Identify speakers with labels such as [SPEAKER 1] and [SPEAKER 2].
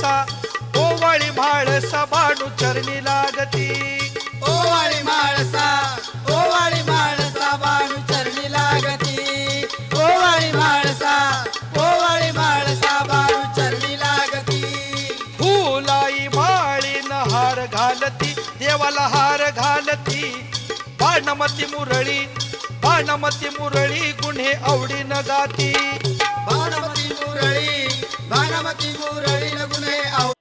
[SPEAKER 1] म्हाळसा ओवाळी म्हाळसा बाणू चरणी लागती
[SPEAKER 2] ओवाळी म्हाळसा बाणू चरणी लागती ओवाळी म्हाळसा बाणू चरणी लागती
[SPEAKER 1] फुलाई माळीन हार घालती देवाला हार घालती बाणमती मुरळी गुन्हे आवडीनं गाती
[SPEAKER 2] भानमती मुरळी गुणे